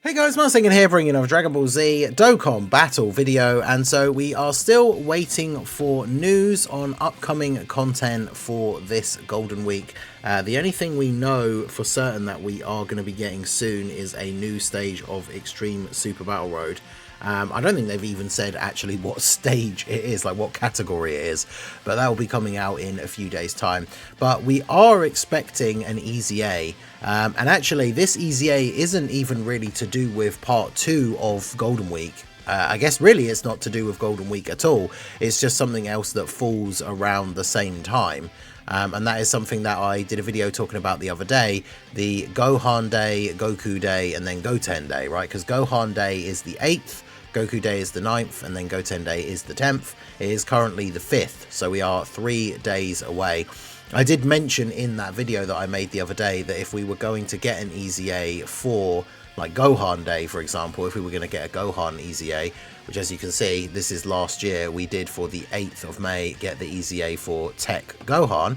Hey guys, Marcin here bringing another Dragon Ball Z Dokkan Battle video, and so we are still waiting for news on upcoming content for this Golden Week. The only thing we know for certain that we are going to be getting soon is a new stage of Extreme Super Battle Road. I don't think they've even said actually what stage it is, like what category it is, but that will be coming out in a few days time. But we are expecting an EZA, and actually this EZA isn't even really to do with part 2 of Golden Week. I guess really it's not to do with Golden Week at all, it's just something else that falls around the same time. And that is something that I did a video talking about the other day, the Gohan Day, Goku Day, and then Goten Day, right? Because Gohan Day is the 8th, Goku Day is the 9th, and then Goten Day is the 10th. It is currently the 5th, so we are 3 days away. I did mention in that video that I made the other day that if we were going to get an EZA for like Gohan Day, for example, if we were going to get a Gohan EZA, which as you can see, this is last year, we did for the 8th of May get the EZA for Tech Gohan.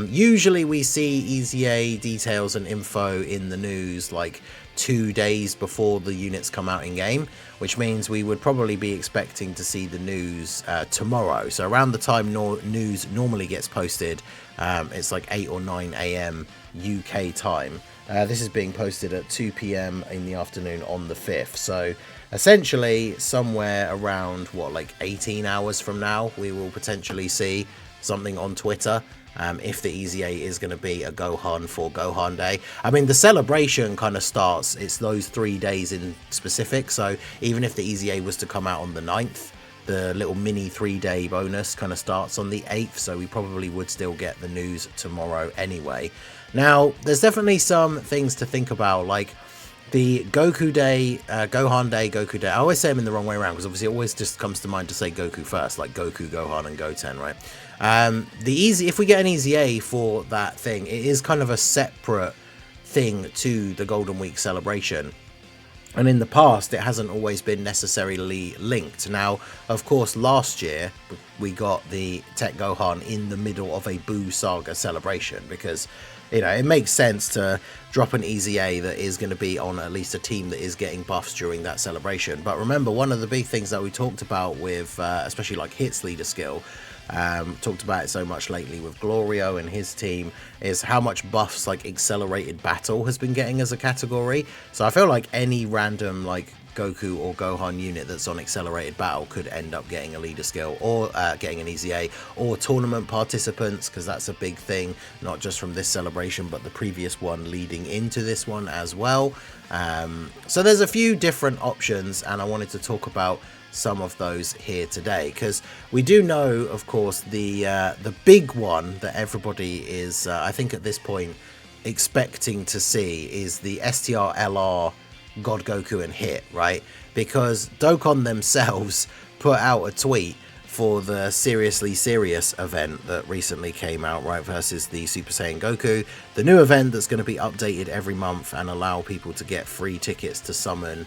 Usually we see EZA details and info in the news like 2 days before the units come out in game, which means we would probably be expecting to see the news tomorrow. So around the time news normally gets posted, it's like 8 or 9 AM UK time. This is being posted at 2 PM in the afternoon on the 5th. So essentially somewhere around what, like 18 hours from now, we will potentially see something on Twitter. If the EZA is going to be a Gohan for Gohan Day. I mean, the celebration kind of starts, it's those 3 days in specific, so even if the EZA was to come out on the 9th, the little mini 3-day bonus kind of starts on the 8th, so we probably would still get the news tomorrow anyway. Now, there's definitely some things to think about, like the Goku Day, Gohan Day, Goku Day. I always say them in the wrong way around because obviously it always just comes to mind to say Goku first, like Goku, Gohan, and Goten, right? If we get an EZA for that thing, it is kind of a separate thing to the Golden Week celebration. And in the past, it hasn't always been necessarily linked. Now, of course, last year, we got the Tech Gohan in the middle of a Buu Saga celebration because, you know, it makes sense to drop an EZA that is going to be on at least a team that is getting buffs during that celebration. But remember, one of the big things that we talked about with, especially like Hit's leader skill, talked about it so much lately with Glorio and his team, is how much buffs like accelerated battle has been getting as a category. So I feel like any random like Goku or Gohan unit that's on accelerated battle could end up getting a leader skill or getting an EZA, or tournament participants, because that's a big thing, not just from this celebration but the previous one leading into this one as well. So there's a few different options, and I wanted to talk about some of those here today, because we do know, of course, the big one that everybody is I think at this point expecting to see is the STR LR God Goku and Hit, right? Because Dokkan themselves put out a tweet for the Seriously Serious event that recently came out, right, versus the Super Saiyan Goku, the new event that's going to be updated every month and allow people to get free tickets to summon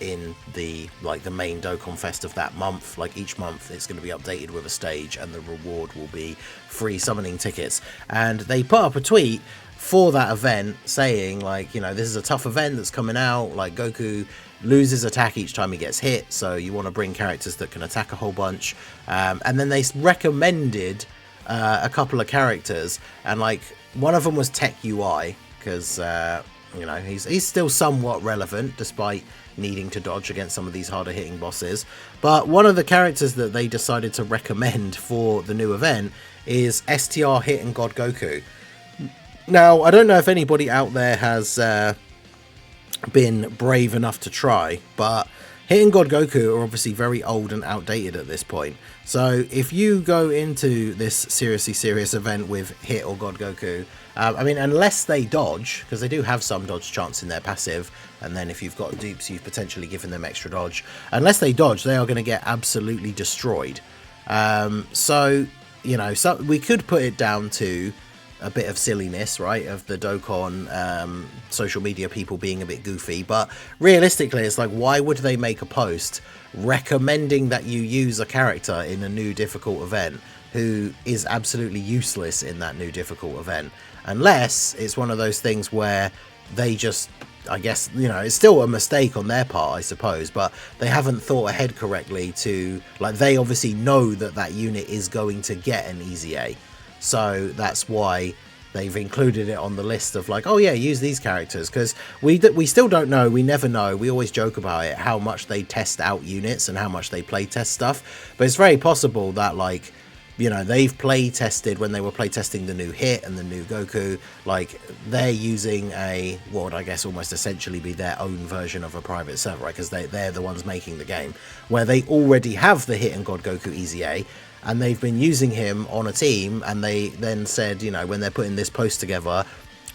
in the main Dokkan Fest of that month. Like each month it's going to be updated with a stage, and the reward will be free summoning tickets. And they put up a tweet for that event saying, like, you know, this is a tough event that's coming out, like Goku loses attack each time he gets hit, so you want to bring characters that can attack a whole bunch. And then they recommended a couple of characters, and like one of them was Tech UI, because you know, he's still somewhat relevant despite needing to dodge against some of these harder hitting bosses. But one of the characters that they decided to recommend for the new event is STR Hit and God Goku. Now, I don't know if anybody out there has been brave enough to try, but Hit and God Goku are obviously very old and outdated at this point. So if you go into this Seriously Serious event with Hit or God Goku, I mean, unless they dodge, because they do have some dodge chance in their passive, and then if you've got dupes, you've potentially given them extra dodge. Unless they dodge, they are going to get absolutely destroyed. So, you know, so we could put it down to a bit of silliness, right, of the Dokkan social media people being a bit goofy, but realistically it's like, why would they make a post recommending that you use a character in a new difficult event who is absolutely useless in that new difficult event, unless it's one of those things where they just I guess, you know, it's still a mistake on their part, I suppose, but they haven't thought ahead correctly to, like, they obviously know that that unit is going to get an EZA, so that's why they've included it on the list of like, oh yeah, use these characters, because we still don't know, we never know, we always joke about it, how much they test out units and how much they play test stuff, but it's very possible that, like, you know, they've play tested when they were play testing the new Hit and the new Goku, like they're using a, what would I guess almost essentially be their own version of a private server, right? Because they're the ones making the game, where they already have the Hit and God Goku EZA, and they've been using him on a team, and they then said, you know, when they're putting this post together,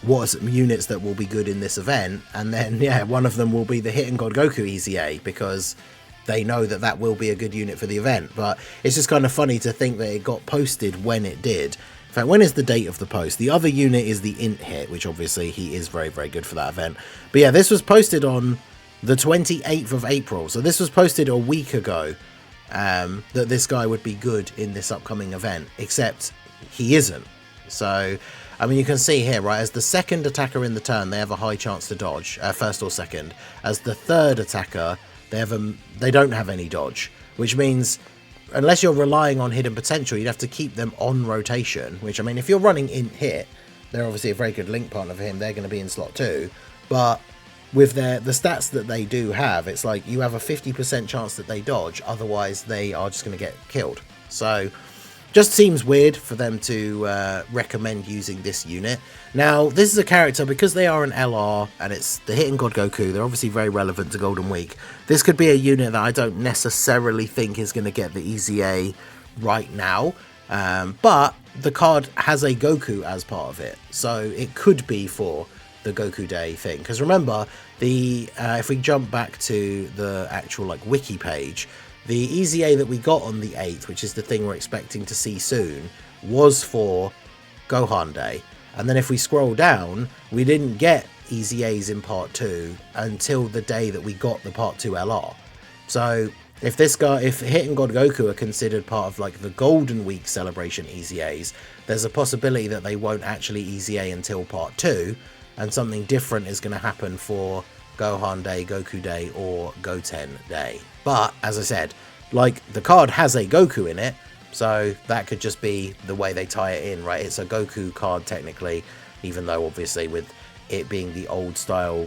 what are some units that will be good in this event, and then, yeah, one of them will be the Hit and God Goku EZA, because they know that that will be a good unit for the event. But it's just kind of funny to think that it got posted when it did. In fact, when is the date of the post? The other unit is the Int Hit, which obviously he is very, very good for that event. But yeah, this was posted on the 28th of April. So this was posted a week ago, that this guy would be good in this upcoming event, except he isn't. So, I mean, you can see here, right, as the second attacker in the turn, they have a high chance to dodge, first or second. As the third attacker, they don't have any dodge, which means unless you're relying on hidden potential, you'd have to keep them on rotation, which, I mean, if you're running Int Hit, they're obviously a very good link partner for him, they're going to be in slot 2, but with the stats that they do have, it's like you have a 50% chance that they dodge, otherwise they are just going to get killed. So just seems weird for them to recommend using this unit. Now, this is a character, because they are an LR, and it's the Hit and God Goku, they're obviously very relevant to Golden Week. This could be a unit that I don't necessarily think is going to get the EZA right now, but the card has a Goku as part of it, so it could be for the Goku Day thing. Because remember, if we jump back to the actual, like, wiki page, the EZA that we got on the 8th, which is the thing we're expecting to see soon, was for Gohan Day. And then if we scroll down, we didn't get EZAs in Part 2 until the day that we got the Part 2 LR. So if Hit and God Goku are considered part of, like, the Golden Week celebration EZAs, there's a possibility that they won't actually EZA until Part 2, and something different is going to happen for Gohan Day, Goku Day, or Goten Day. But, as I said, like, the card has a Goku in it, so that could just be the way they tie it in, right? It's a Goku card, technically, even though, obviously, with it being the old style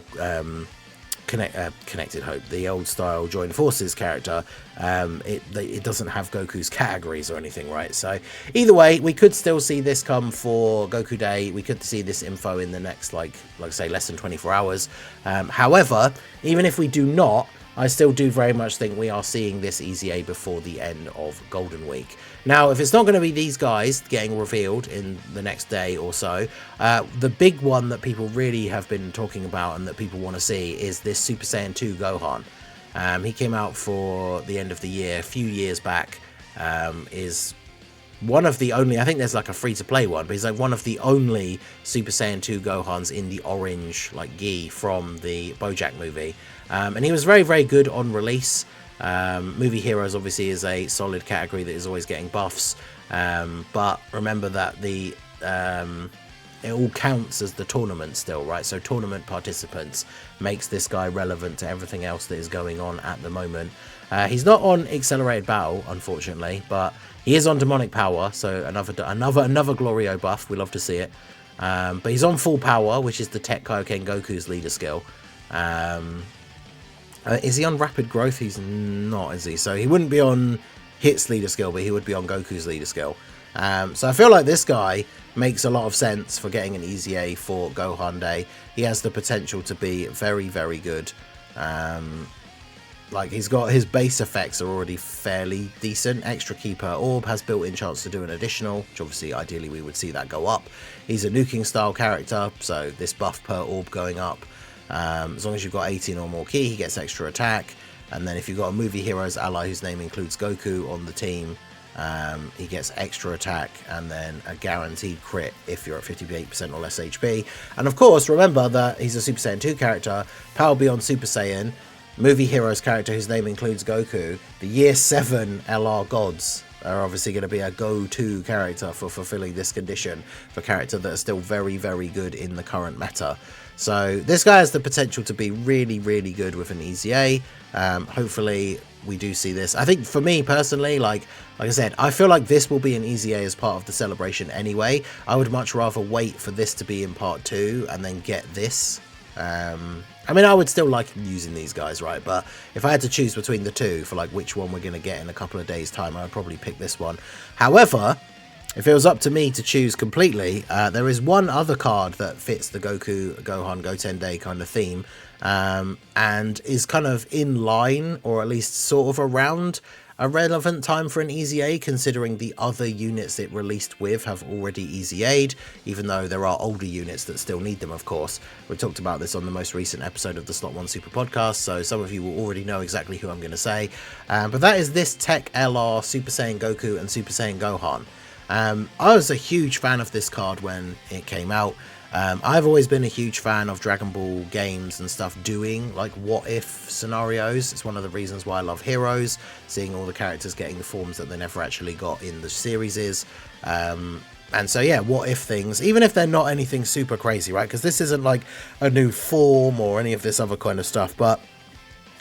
Connected Hope, the old style Joined Forces character, it doesn't have Goku's categories or anything, right? So either way, we could still see this come for Goku Day. We could see this info in the next, like I say, less than 24 hours. However, even if we do not, I still do very much think we are seeing this EZA before the end of Golden Week. Now, if it's not going to be these guys getting revealed in the next day or so, the big one that people really have been talking about and that people want to see is this Super Saiyan 2 Gohan. He came out for the end of the year a few years back, is one of the only, I think there's like a free-to-play one, but he's like one of the only Super Saiyan 2 Gohans in the orange, like, gi from the BoJack movie. And he was very, very good on release. Movie Heroes obviously is a solid category that is always getting buffs, but remember that it all counts as the tournament still, right? So tournament participants makes this guy relevant to everything else that is going on at the moment. He's not on Accelerated Battle, unfortunately, but he is on Demonic Power, so another Glorio buff. We love to see it. But he's on Full Power, which is the Tech Kaioken Goku's leader skill. Is he on Rapid Growth? He's not, is he? So he wouldn't be on Hit's leader skill, but he would be on Goku's leader skill. So I feel like this guy makes a lot of sense for getting an EZA for Gohan Day. He has the potential to be very, very good. Like, he's got his base effects are already fairly decent. Extra Ki per orb has built-in chance to do an additional, which obviously ideally we would see that go up. He's a nuking style character, so this buff per orb going up. As long as you've got 18 or more Ki, he gets extra attack. And then if you've got a Movie Heroes ally whose name includes Goku on the team, he gets extra attack and then a guaranteed crit if you're at 58% or less HP. And of course, remember that he's a Super Saiyan 2 character, Power Beyond Super Saiyan, Movie Heroes character whose name includes Goku. The Year 7 LR gods are obviously going to be a go-to character for fulfilling this condition, for character that are still very, very good in the current meta. So this guy has the potential to be really, really good with an EZA. Hopefully we do see this. I think for me personally, like I said, I feel like this will be an EZA as part of the celebration anyway. I would much rather wait for this to be in part 2 and then get this. I mean, I would still like using these guys, right? But if I had to choose between the two for like which one we're going to get in a couple of days' time, I would probably pick this one. However, if it was up to me to choose completely, there is one other card that fits the Goku, Gohan, Goten Day kind of theme, and is kind of in line, or at least sort of around a relevant time for an EZA, considering the other units it released with have already EZA'd, even though there are older units that still need them, of course. We talked about this on the most recent episode of the Slot 1 Super Podcast, so some of you will already know exactly who I'm going to say. But that is this Tech LR Super Saiyan Goku and Super Saiyan Gohan. I was a huge fan of this card when it came out. I've always been a huge fan of Dragon Ball games and stuff doing like what if scenarios. It's one of the reasons why I love Heroes, seeing all the characters getting the forms that they never actually got in the series. And so yeah, what if things, even if they're not anything super crazy, right? Because this isn't like a new form or any of this other kind of stuff, but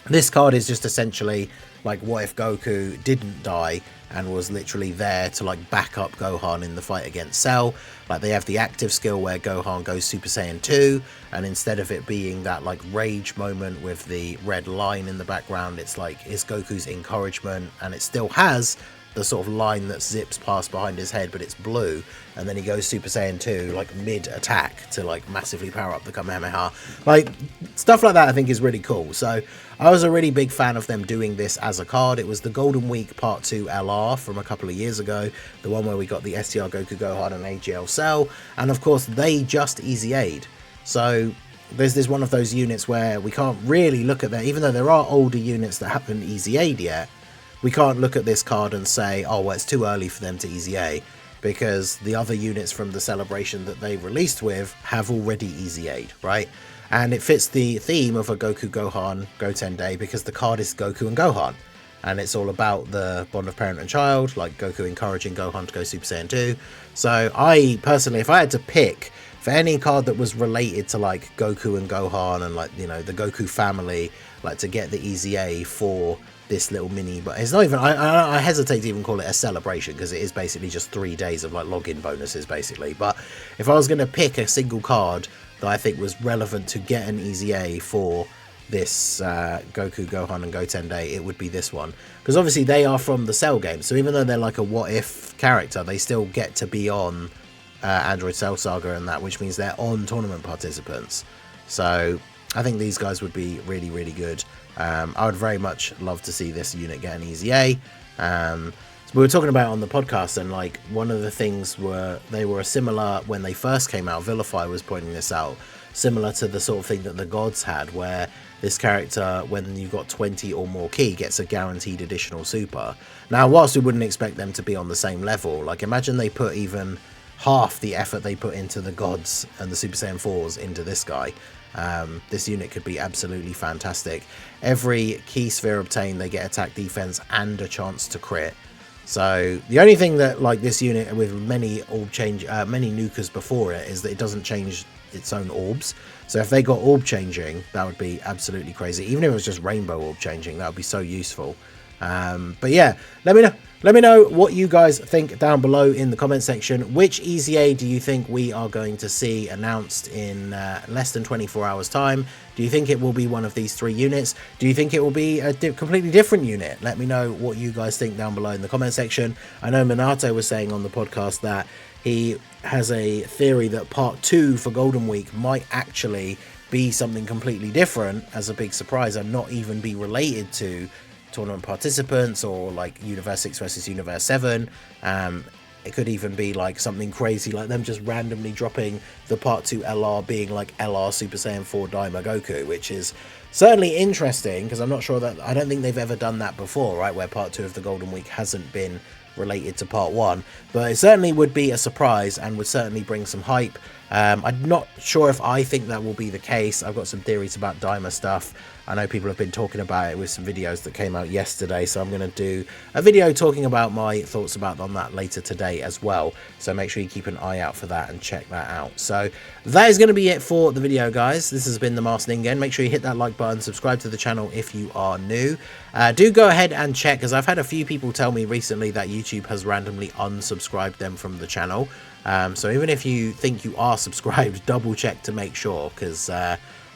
this card is just essentially like what if Goku didn't die and was literally there to like back up Gohan in the fight against Cell. Like they have the active skill where Gohan goes Super Saiyan 2, and instead of it being that like rage moment with the red line in the background, it's like it's Goku's encouragement, and it still has the sort of line that zips past behind his head, but it's blue, and then he goes Super Saiyan 2 like mid attack to like massively power up the Kamehameha. Like stuff like that I think is really cool. So I was a really big fan of them doing this as a card. It was the Golden Week Part 2 LR from a couple of years ago, the one where we got the STR Goku Gohan and AGL Cell, and of course they just EZA'd. So there's one of those units where we can't really look at that, even though there are older units that haven't EZA'd yet. We can't look at this card and say, oh, well, it's too early for them to EZA, because the other units from the celebration that they released with have already EZA'd, right? And it fits the theme of a Goku Gohan Goten Day, because the card is Goku and Gohan, and it's all about the bond of parent and child, like Goku encouraging Gohan to go Super Saiyan 2. So I personally, if I had to pick for any card that was related to like Goku and Gohan and like, you know, the Goku family, like to get the EZA for this little mini, but it's not even, I hesitate to even call it a celebration, because it is basically just 3 days of like login bonuses basically. But if I was going to pick a single card that I think was relevant to get an EZA for this Goku, Gohan and Goten Day, it would be this one, because obviously they are from the Cell game, so even though they're like a what if character, they still get to be on Android Cell Saga and that, which means they're on tournament participants. So I think these guys would be really, really good. I would very much love to see this unit get an EZA. So we were talking about it on the podcast, and like one of the things were they were similar when they first came out. Vilify was pointing this out, similar to the sort of thing that the gods had, where this character, when you got 20 or more key, gets a guaranteed additional super. Now, whilst we wouldn't expect them to be on the same level, like imagine they put even half the effort they put into the gods and the Super Saiyan 4s into this guy. This unit could be absolutely fantastic. Every key sphere obtained, they get attack, defense, and a chance to crit. So the only thing that like this unit with many orb change, many nukers before it, is that it doesn't change its own orbs. So if they got orb changing, that would be absolutely crazy. Even if it was just rainbow orb changing, that would be so useful. But yeah, let me know what you guys think down below in the comment section. Which EZA do you think we are going to see announced in less than 24 hours time? Do you think it will be one of these 3 units? Do you think it will be a completely different unit? Let me know what you guys think down below in the comment section. I know Minato was saying on the podcast that he has a theory that part 2 for Golden Week might actually be something completely different as a big surprise, and not even be related to tournament participants or like Universe 6 versus Universe 7. It could even be like something crazy, like them just randomly dropping the part 2 LR being like LR Super Saiyan 4 Daima Goku, which is certainly interesting, because I'm not sure that, I don't think they've ever done that before, right, where part 2 of the Golden Week hasn't been related to part 1, but it certainly would be a surprise and would certainly bring some hype. I'm not sure if I think that will be the case. I've got some theories about Daima stuff. I know people have been talking about it with some videos that came out yesterday, so I'm going to do a video talking about my thoughts about on that later today as well. So make sure you keep an eye out for that and check that out. So that is going to be it for the video, guys. This has been the Master Ningen. Make sure you hit that like button, subscribe to the channel if you are new. Do go ahead and check, because I've had a few people tell me recently that YouTube has randomly unsubscribed them from the channel. So even if you think you are subscribed, double check to make sure, because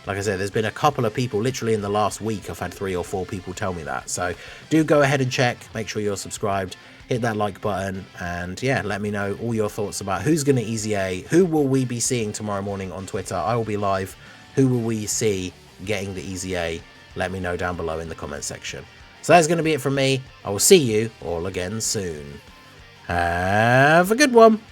like I said, there's been a couple of people, literally in the last week, I've had 3 or 4 people tell me that. So do go ahead and check, make sure you're subscribed, hit that like button, and yeah, let me know all your thoughts about who's going to EZA, who will we be seeing tomorrow morning on Twitter. I will be live. Who will we see getting the EZA? Let me know down below in the comment section. So that's going to be it from me. I will see you all again soon. Have a good one.